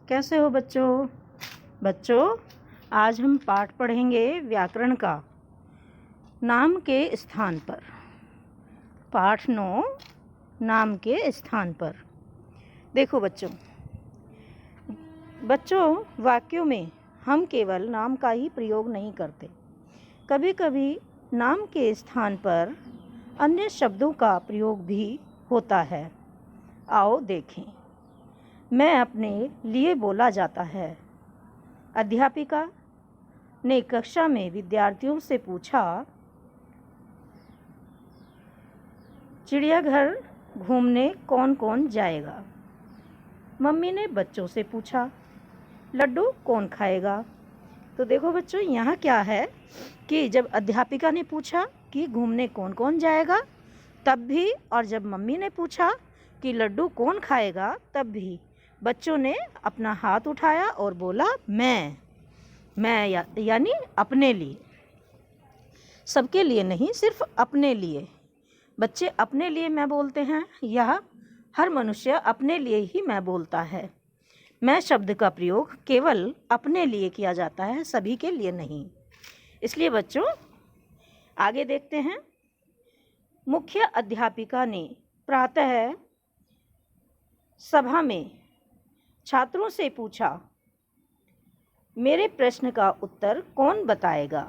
कैसे हो बच्चों? आज हम पाठ पढ़ेंगे व्याकरण का नाम के स्थान पर। पाठ 9 नाम के स्थान पर। देखो बच्चों वाक्यों में हम केवल नाम का ही प्रयोग नहीं करते, कभी कभी नाम के स्थान पर अन्य शब्दों का प्रयोग भी होता है। आओ देखें। मैं अपने लिए बोला जाता है। अध्यापिका ने कक्षा में विद्यार्थियों से पूछा, चिड़ियाघर घूमने कौन कौन जाएगा? मम्मी ने बच्चों से पूछा, लड्डू कौन खाएगा? तो देखो बच्चों, यहाँ क्या है कि जब अध्यापिका ने पूछा कि घूमने कौन कौन जाएगा तब भी, और जब मम्मी ने पूछा कि लड्डू कौन खाएगा तब भी बच्चों ने अपना हाथ उठाया और बोला मैं यानी अपने लिए। सबके लिए नहीं, सिर्फ अपने लिए। बच्चे अपने लिए मैं बोलते हैं। यह हर मनुष्य अपने लिए ही मैं बोलता है। मैं शब्द का प्रयोग केवल अपने लिए किया जाता है, सभी के लिए नहीं। इसलिए बच्चों आगे देखते हैं। मुख्य अध्यापिका ने प्रातः सभा में छात्रों से पूछा, मेरे प्रश्न का उत्तर कौन बताएगा?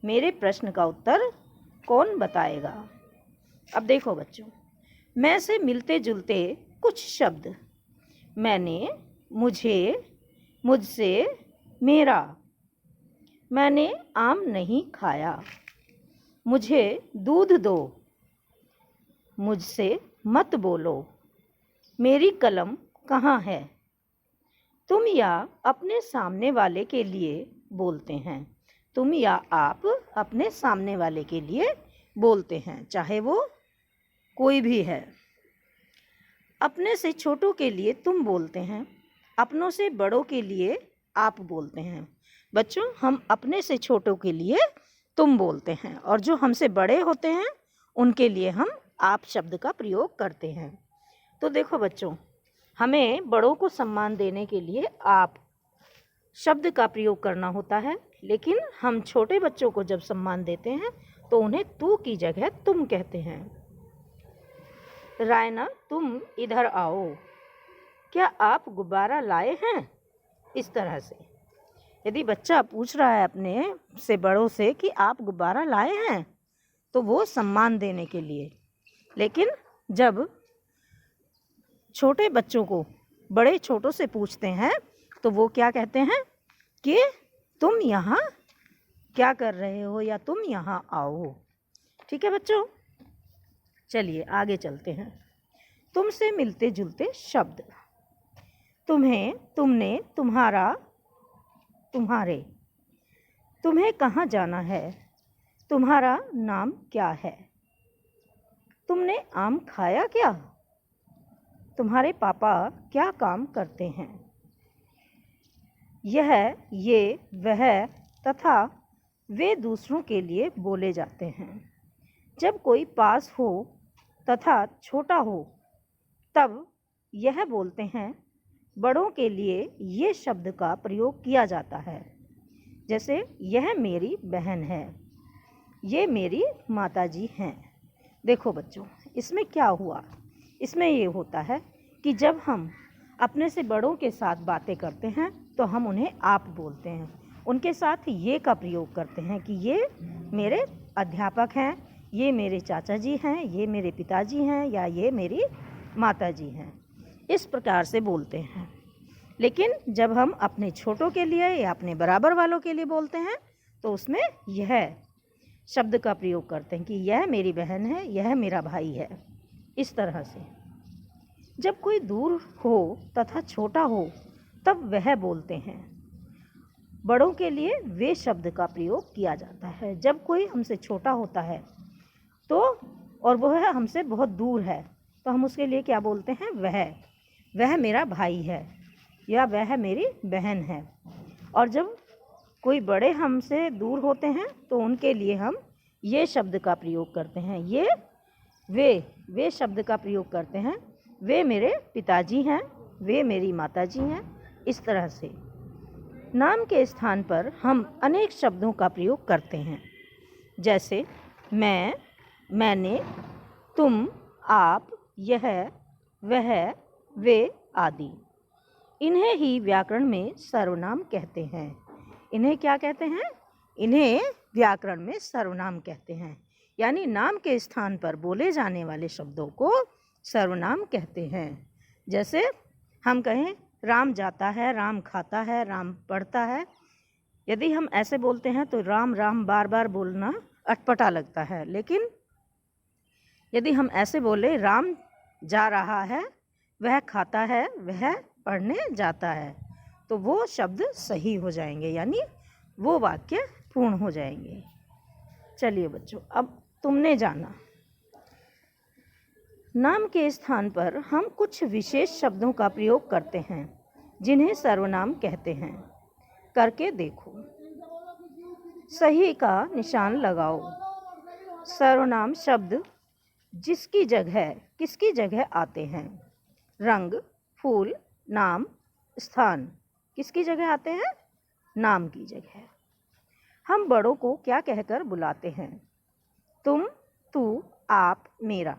मेरे प्रश्न का उत्तर कौन बताएगा? अब देखो बच्चों, मैं से मिलते जुलते कुछ शब्द। मैंने, मुझे, मुझसे, मेरा। मैंने आम नहीं खाया। मुझे दूध दो। मुझसे मत बोलो। मेरी कलम कहाँ है? तुम या अपने सामने वाले के लिए बोलते हैं। तुम या आप अपने सामने वाले के लिए बोलते हैं, चाहे वो कोई भी है। अपने से छोटों के लिए तुम बोलते हैं, अपनों से बड़ों के लिए आप बोलते हैं। बच्चों, हम अपने से छोटों के लिए तुम बोलते हैं और जो हमसे बड़े होते हैं उनके लिए हम आप शब्द का प्रयोग करते हैं। तो देखो बच्चों, हमें बड़ों को सम्मान देने के लिए आप शब्द का प्रयोग करना होता है, लेकिन हम छोटे बच्चों को जब सम्मान देते हैं तो उन्हें तू की जगह तुम कहते हैं। रायना, तुम इधर आओ। क्या आप गुब्बारा लाए हैं? इस तरह से यदि बच्चा पूछ रहा है अपने से बड़ों से कि आप गुब्बारा लाए हैं, तो वो सम्मान देने के लिए। लेकिन जब छोटे बच्चों को बड़े छोटों से पूछते हैं तो वो क्या कहते हैं कि तुम यहाँ क्या कर रहे हो, या तुम यहाँ आओ। ठीक है बच्चों, चलिए आगे चलते हैं। तुमसे मिलते जुलते शब्द। तुम्हें, तुमने, तुम्हारा, तुम्हारे। तुम्हें कहाँ जाना है? तुम्हारा नाम क्या है? तुमने आम खाया क्या? तुम्हारे पापा क्या काम करते हैं? यह, ये, वह तथा वे दूसरों के लिए बोले जाते हैं। जब कोई पास हो तथा छोटा हो तब यह बोलते हैं। बड़ों के लिए ये शब्द का प्रयोग किया जाता है, जैसे यह मेरी बहन है, ये मेरी माताजी हैं। देखो बच्चों, इसमें क्या हुआ? इसमें ये होता है कि जब हम अपने से बड़ों के साथ बातें करते हैं तो हम उन्हें आप बोलते हैं, उनके साथ ये का प्रयोग करते हैं कि ये मेरे अध्यापक हैं, ये मेरे चाचा जी हैं, ये मेरे पिताजी हैं, या ये मेरी माताजी हैं। इस प्रकार से बोलते हैं। लेकिन जब हम अपने छोटों के लिए या अपने बराबर वालों के लिए बोलते हैं तो उसमें यह शब्द का प्रयोग करते हैं कि यह मेरी बहन है, यह मेरा भाई है। इस तरह से जब कोई दूर हो तथा छोटा हो तब वह बोलते हैं। बड़ों के लिए वे शब्द का प्रयोग किया जाता है। जब कोई हमसे छोटा होता है तो, और वह हमसे बहुत दूर है, तो हम उसके लिए क्या बोलते हैं? वह मेरा भाई है, या वह मेरी बहन है। और जब कोई बड़े हमसे दूर होते हैं तो उनके लिए हम ये शब्द का प्रयोग करते हैं। ये वे शब्द का प्रयोग करते हैं। वे मेरे पिताजी हैं, वे मेरी माताजी हैं, इस तरह से नाम के स्थान पर हम अनेक शब्दों का प्रयोग करते हैं, जैसे मैं, मैंने, तुम, आप, यह, वह, वे आदि। इन्हें ही व्याकरण में सर्वनाम कहते हैं। इन्हें क्या कहते हैं? इन्हें व्याकरण में सर्वनाम कहते हैं। यानी नाम के स्थान पर बोले जाने वाले शब्दों को सर्वनाम कहते हैं। जैसे हम कहें राम जाता है, राम खाता है, राम पढ़ता है। यदि हम ऐसे बोलते हैं तो राम राम बार बार बोलना अटपटा लगता है, लेकिन यदि हम ऐसे बोले राम जा रहा है, वह खाता है, वह पढ़ने जाता है, तो वो शब्द सही हो जाएंगे, यानी वो वाक्य पूर्ण हो जाएंगे। चलिए बच्चों, अब तुमने जाना। नाम के स्थान पर हम कुछ विशेष शब्दों का प्रयोग करते हैं जिन्हें सर्वनाम कहते हैं। करके देखो। सही का निशान लगाओ। सर्वनाम शब्द जिसकी जगह किसकी जगह आते हैं? रंग, फूल, नाम, स्थान किसकी जगह आते हैं? नाम की जगह। हम बड़ों को क्या कहकर बुलाते हैं? तुम, तू, आप, मेरा।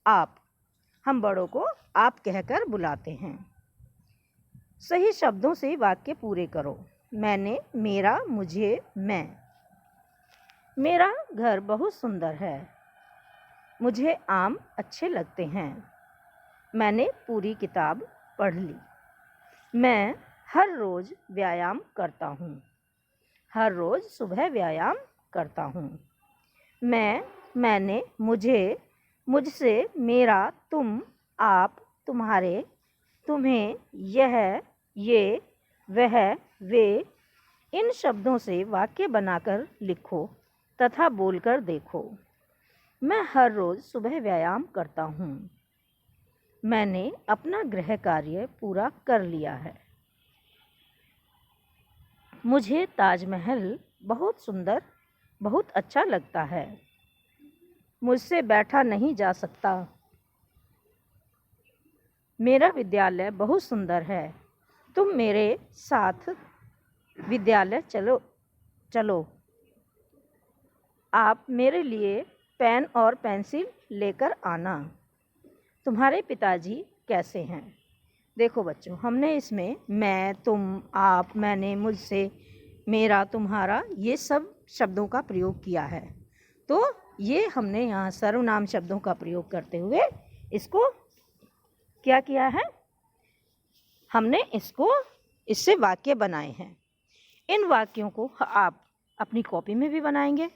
आप। हम बड़ों को आप कहकर बुलाते हैं। सही शब्दों से वाक्य पूरे करो। मैंने, मेरा, मुझे, मैं। मेरा घर बहुत सुंदर है। मुझे आम अच्छे लगते हैं। मैंने पूरी किताब पढ़ ली। मैं हर रोज़ व्यायाम करता हूँ। हर रोज़ सुबह व्यायाम करता हूँ। मैं, मैंने, मुझे, मुझसे, मेरा, तुम, आप, तुम्हारे, तुम्हें, यह, ये, वह, वे। इन शब्दों से वाक्य बनाकर लिखो तथा बोलकर देखो। मैं हर रोज़ सुबह व्यायाम करता हूँ। मैंने अपना गृह कार्य पूरा कर लिया है। मुझे ताजमहल बहुत सुंदर, बहुत अच्छा लगता है। मुझसे बैठा नहीं जा सकता। मेरा विद्यालय बहुत सुंदर है। तुम मेरे साथ विद्यालय चलो। आप मेरे लिए पेन और पेंसिल लेकर आना। तुम्हारे पिताजी कैसे हैं? देखो बच्चों, हमने इसमें मैं, तुम, आप, मैंने, मुझसे, मेरा, तुम्हारा, ये सब शब्दों का प्रयोग किया है। तो ये हमने यहाँ सर्वनाम शब्दों का प्रयोग करते हुए इसको क्या किया है? हमने इससे वाक्य बनाए हैं। इन वाक्यों को आप अपनी कॉपी में भी बनाएंगे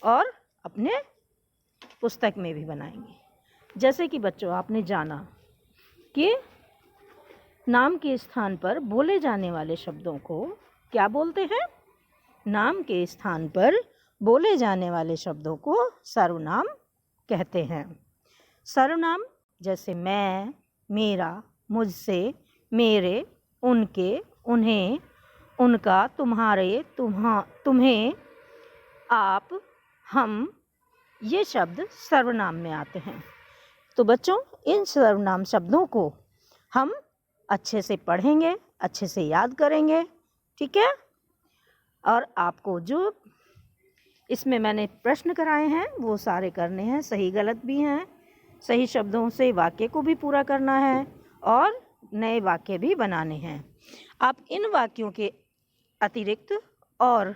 और अपने पुस्तक में भी बनाएंगे। जैसे कि बच्चों, आपने जाना कि नाम के स्थान पर बोले जाने वाले शब्दों को क्या बोलते हैं? नाम के स्थान पर बोले जाने वाले शब्दों को सर्वनाम कहते हैं। सर्वनाम जैसे मैं, मेरा, मुझसे, मेरे, उनके, उन्हें, उनका, तुम्हारे, तुम्हें, आप, हम, ये शब्द सर्वनाम में आते हैं। तो बच्चों, इन सर्वनाम शब्दों को हम अच्छे से पढ़ेंगे, अच्छे से याद करेंगे, ठीक है? और आपको जो इसमें मैंने प्रश्न कराए हैं वो सारे करने हैं, सही गलत भी हैं। सही शब्दों से वाक्य को भी पूरा करना है और नए वाक्य भी बनाने हैं। आप इन वाक्यों के अतिरिक्त और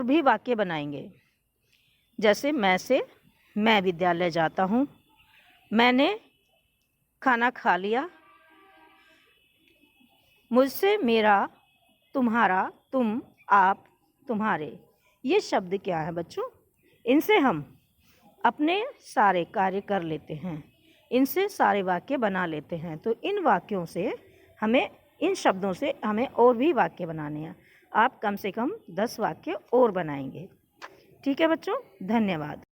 भी वाक्य बनाएंगे। जैसे मैं से, मैं विद्यालय जाता हूँ। मैंने खाना खा लिया। मुझसे, मेरा, तुम्हारा, तुम, आप, तुम्हारे। ये शब्द क्या है बच्चों? इनसे हम अपने सारे कार्य कर लेते हैं, इनसे सारे वाक्य बना लेते हैं। तो इन वाक्यों से हमें, इन शब्दों से हमें और भी वाक्य बनाने हैं। आप कम से कम 10 वाक्य और बनाएंगे। ठीक है बच्चों, धन्यवाद।